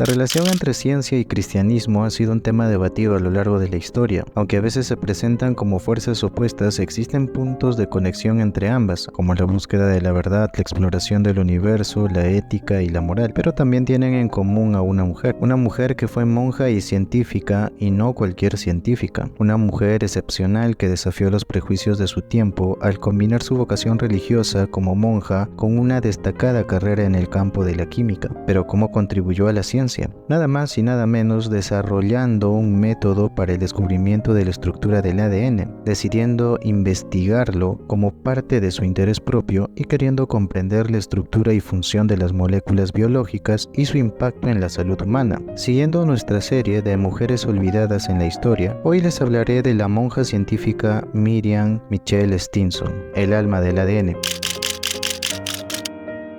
La relación entre ciencia y cristianismo ha sido un tema debatido a lo largo de la historia. Aunque a veces se presentan como fuerzas opuestas, existen puntos de conexión entre ambas, como la búsqueda de la verdad, la exploración del universo, la ética y la moral. Pero también tienen en común a una mujer que fue monja y científica, y no cualquier científica. Una mujer excepcional que desafió los prejuicios de su tiempo al combinar su vocación religiosa como monja con una destacada carrera en el campo de la química. Pero ¿cómo contribuyó a la ciencia? Nada más y nada menos desarrollando un método para el descubrimiento de la estructura del ADN, decidiendo investigarlo como parte de su interés propio y queriendo comprender la estructura y función de las moléculas biológicas y su impacto en la salud humana. Siguiendo nuestra serie de mujeres olvidadas en la historia, hoy les hablaré de la monja científica Miriam Michelle Stinson, el alma del ADN.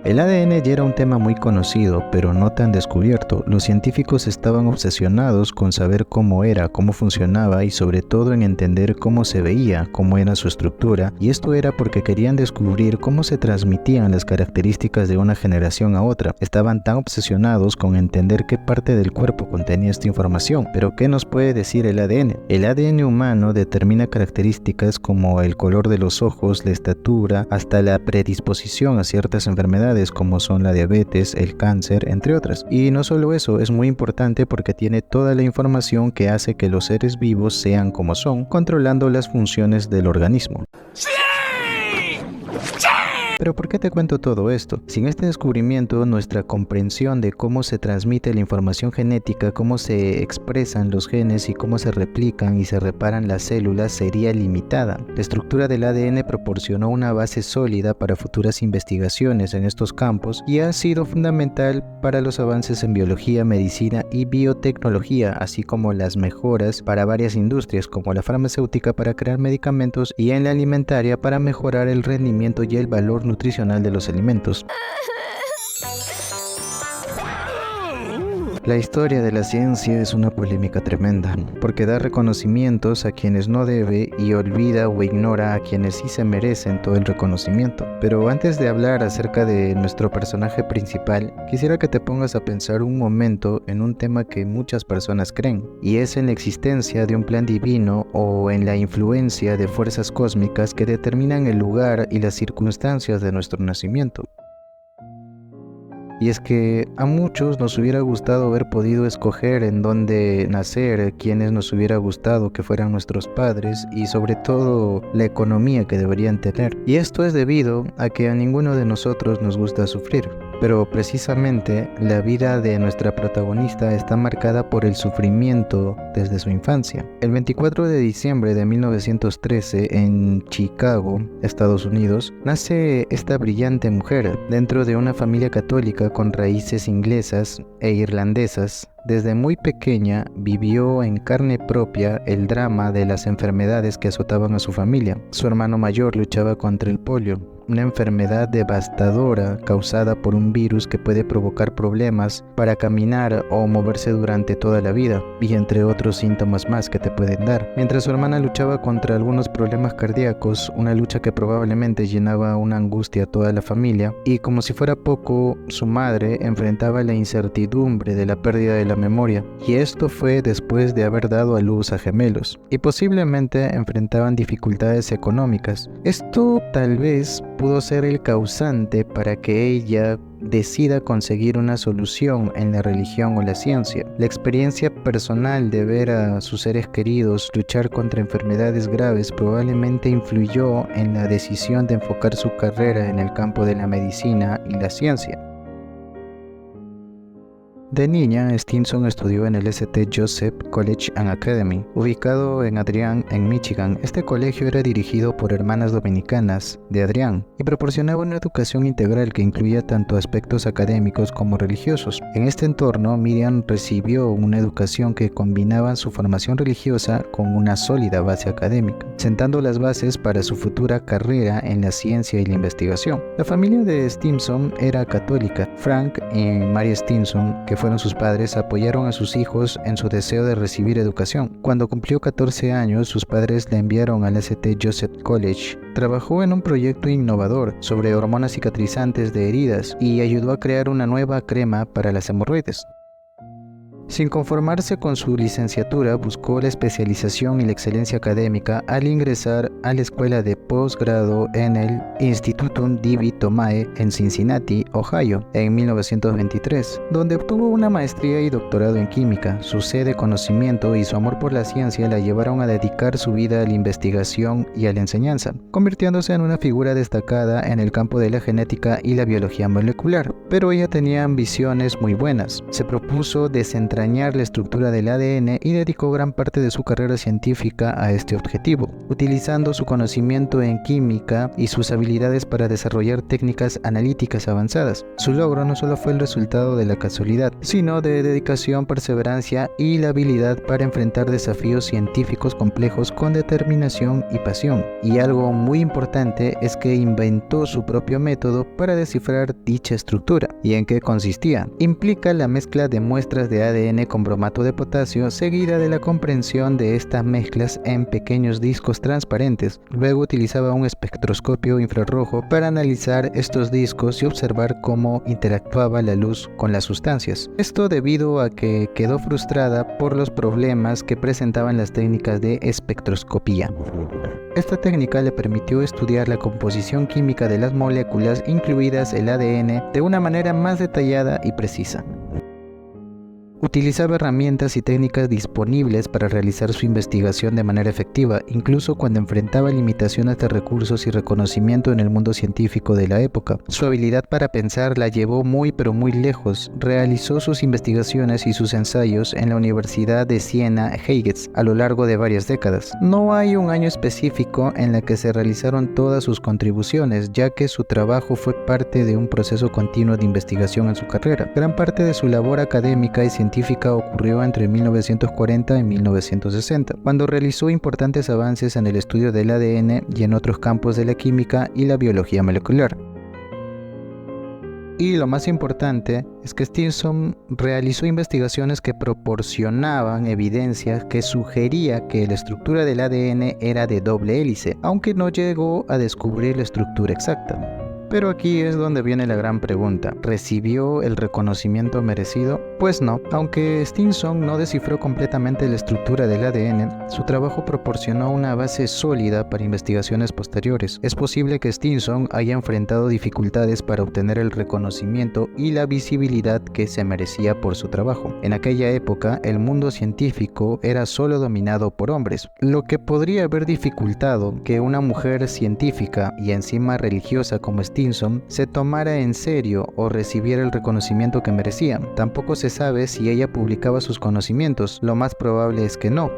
El ADN ya era un tema muy conocido, pero no tan descubierto. Los científicos estaban obsesionados con saber cómo era, cómo funcionaba y sobre todo en entender cómo se veía, cómo era su estructura, y esto era porque querían descubrir cómo se transmitían las características de una generación a otra. Estaban tan obsesionados con entender qué parte del cuerpo contenía esta información. Pero ¿qué nos puede decir el ADN? El ADN humano determina características como el color de los ojos, la estatura, hasta la predisposición a ciertas enfermedades como son la diabetes, el cáncer, entre otras. Y no solo eso, es muy importante porque tiene toda la información que hace que los seres vivos sean como son, controlando las funciones del organismo. ¡Sí! ¡Sí! Pero ¿por qué te cuento todo esto? Sin este descubrimiento, nuestra comprensión de cómo se transmite la información genética, cómo se expresan los genes y cómo se replican y se reparan las células sería limitada. La estructura del ADN proporcionó una base sólida para futuras investigaciones en estos campos y ha sido fundamental para los avances en biología, medicina y biotecnología, así como las mejoras para varias industrias como la farmacéutica para crear medicamentos y en la alimentaria para mejorar el rendimiento y el valor nutricional de los alimentos. La historia de la ciencia es una polémica tremenda, porque da reconocimientos a quienes no debe y olvida o ignora a quienes sí se merecen todo el reconocimiento. Pero antes de hablar acerca de nuestro personaje principal, quisiera que te pongas a pensar un momento en un tema que muchas personas creen, y es en la existencia de un plan divino o en la influencia de fuerzas cósmicas que determinan el lugar y las circunstancias de nuestro nacimiento. Y es que a muchos nos hubiera gustado haber podido escoger en dónde nacer, quiénes nos hubiera gustado que fueran nuestros padres y sobre todo la economía que deberían tener. Y esto es debido a que a ninguno de nosotros nos gusta sufrir. Pero precisamente la vida de nuestra protagonista está marcada por el sufrimiento desde su infancia. El 24 de diciembre de 1913 en Chicago, Estados Unidos, nace esta brillante mujer dentro de una familia católica con raíces inglesas e irlandesas. Desde muy pequeña vivió en carne propia el drama de las enfermedades que azotaban a su familia. Su hermano mayor luchaba contra el polio, una enfermedad devastadora causada por un virus que puede provocar problemas para caminar o moverse durante toda la vida, y entre otros síntomas más que te pueden dar. Mientras su hermana luchaba contra algunos problemas cardíacos, una lucha que probablemente llenaba una angustia a toda la familia, y como si fuera poco, su madre enfrentaba la incertidumbre de la pérdida de la memoria, y esto fue después de haber dado a luz a gemelos, y posiblemente enfrentaban dificultades económicas. Esto tal vez pudo ser el causante para que ella decida conseguir una solución en la religión o la ciencia. La experiencia personal de ver a sus seres queridos luchar contra enfermedades graves probablemente influyó en la decisión de enfocar su carrera en el campo de la medicina y la ciencia. De niña, Stinson estudió en el St. Joseph College and Academy, ubicado en Adrian, en Michigan. Este colegio era dirigido por hermanas dominicanas de Adrian y proporcionaba una educación integral que incluía tanto aspectos académicos como religiosos. En este entorno, Miriam recibió una educación que combinaba su formación religiosa con una sólida base académica, sentando las bases para su futura carrera en la ciencia y la investigación. La familia de Stinson era católica. Frank y Mary Stinson, que fueron sus padres, apoyaron a sus hijos en su deseo de recibir educación. Cuando cumplió 14 años, sus padres la enviaron al St. Joseph College. Trabajó en un proyecto innovador sobre hormonas cicatrizantes de heridas y ayudó a crear una nueva crema para las hemorroides. Sin conformarse con su licenciatura, buscó la especialización y la excelencia académica al ingresar a la escuela de posgrado en el Institutum Divi Tomae en Cincinnati, Ohio, en 1923, donde obtuvo una maestría y doctorado en química. Su sed de conocimiento y su amor por la ciencia la llevaron a dedicar su vida a la investigación y a la enseñanza, convirtiéndose en una figura destacada en el campo de la genética y la biología molecular. Pero ella tenía ambiciones muy buenas. Se propuso desentrañar la estructura del ADN y dedicó gran parte de su carrera científica a este objetivo, utilizando su conocimiento en química y sus habilidades para desarrollar técnicas analíticas avanzadas. Su logro no solo fue el resultado de la casualidad, sino de dedicación, perseverancia y la habilidad para enfrentar desafíos científicos complejos con determinación y pasión. Y algo muy importante es que inventó su propio método para descifrar dicha estructura. ¿Y en qué consistía? Implica la mezcla de muestras de ADN con bromato de potasio, seguida de la comprensión de estas mezclas en pequeños discos transparentes. Luego utilizaba un espectroscopio infrarrojo para analizar estos discos y observar cómo interactuaba la luz con las sustancias. Esto debido a que quedó frustrada por los problemas que presentaban las técnicas de espectroscopía. Esta técnica le permitió estudiar la composición química de las moléculas, incluidas el ADN, de una manera más detallada y precisa. Utilizaba herramientas y técnicas disponibles para realizar su investigación de manera efectiva, incluso cuando enfrentaba limitaciones de recursos y reconocimiento en el mundo científico de la época. Su habilidad para pensar la llevó muy lejos. Realizó sus investigaciones y sus ensayos en la Universidad de Siena Heights a lo largo de varias décadas. No hay un año específico en el que se realizaron todas sus contribuciones, ya que su trabajo fue parte de un proceso continuo de investigación en su carrera. Gran parte de su labor académica y científica ocurrió entre 1940 y 1960, cuando realizó importantes avances en el estudio del ADN y en otros campos de la química y la biología molecular. Y lo más importante es que Stinson realizó investigaciones que proporcionaban evidencias que sugería que la estructura del ADN era de doble hélice, aunque no llegó a descubrir la estructura exacta. Pero aquí es donde viene la gran pregunta. ¿Recibió el reconocimiento merecido? Pues no. Aunque Stinson no descifró completamente la estructura del ADN, su trabajo proporcionó una base sólida para investigaciones posteriores. Es posible que Stinson haya enfrentado dificultades para obtener el reconocimiento y la visibilidad que se merecía por su trabajo. En aquella época, el mundo científico era solo dominado por hombres, lo que podría haber dificultado que una mujer científica y encima religiosa como Stinson se tomara en serio o recibiera el reconocimiento que merecía. Tampoco se sabe si ella publicaba sus conocimientos, lo más probable es que no.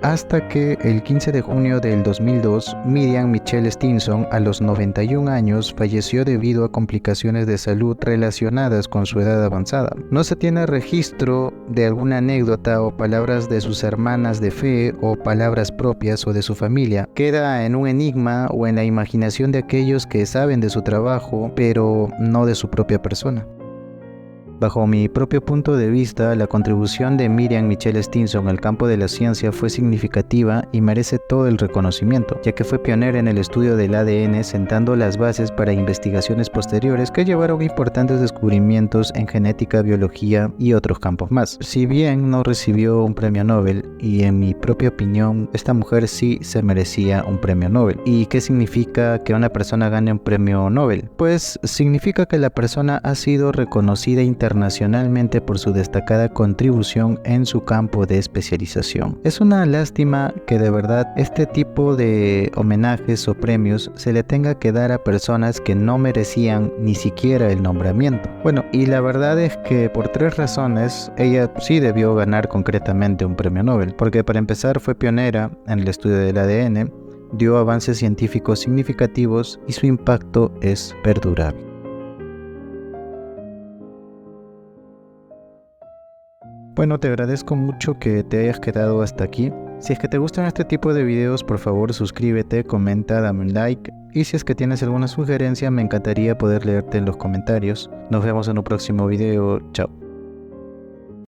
Hasta que el 15 de junio del 2002, Miriam Michelle Stinson, a los 91 años, falleció debido a complicaciones de salud relacionadas con su edad avanzada. No se tiene registro de alguna anécdota o palabras de sus hermanas de fe o palabras propias o de su familia. Queda en un enigma o en la imaginación de aquellos que saben de su trabajo, pero no de su propia persona. Bajo mi propio punto de vista, la contribución de Miriam Michelle Stinson al campo de la ciencia fue significativa y merece todo el reconocimiento, ya que fue pionera en el estudio del ADN, sentando las bases para investigaciones posteriores que llevaron importantes descubrimientos en genética, biología y otros campos más. Si bien no recibió un premio Nobel, y en mi propia opinión, esta mujer sí se merecía un premio Nobel. ¿Y qué significa que una persona gane un premio Nobel? Pues significa que la persona ha sido reconocida internacionalmente por su destacada contribución en su campo de especialización. Es una lástima que de verdad este tipo de homenajes o premios se le tenga que dar a personas que no merecían ni siquiera el nombramiento. Bueno, y la verdad es que por 3 razones ella sí debió ganar concretamente un premio Nobel, porque para empezar fue pionera en el estudio del ADN, dio avances científicos significativos y su impacto es perdurable. Bueno, te agradezco mucho que te hayas quedado hasta aquí. Si es que te gustan este tipo de videos, por favor suscríbete, comenta, dame un like. Y si es que tienes alguna sugerencia, me encantaría poder leerte en los comentarios. Nos vemos en un próximo video. Chao.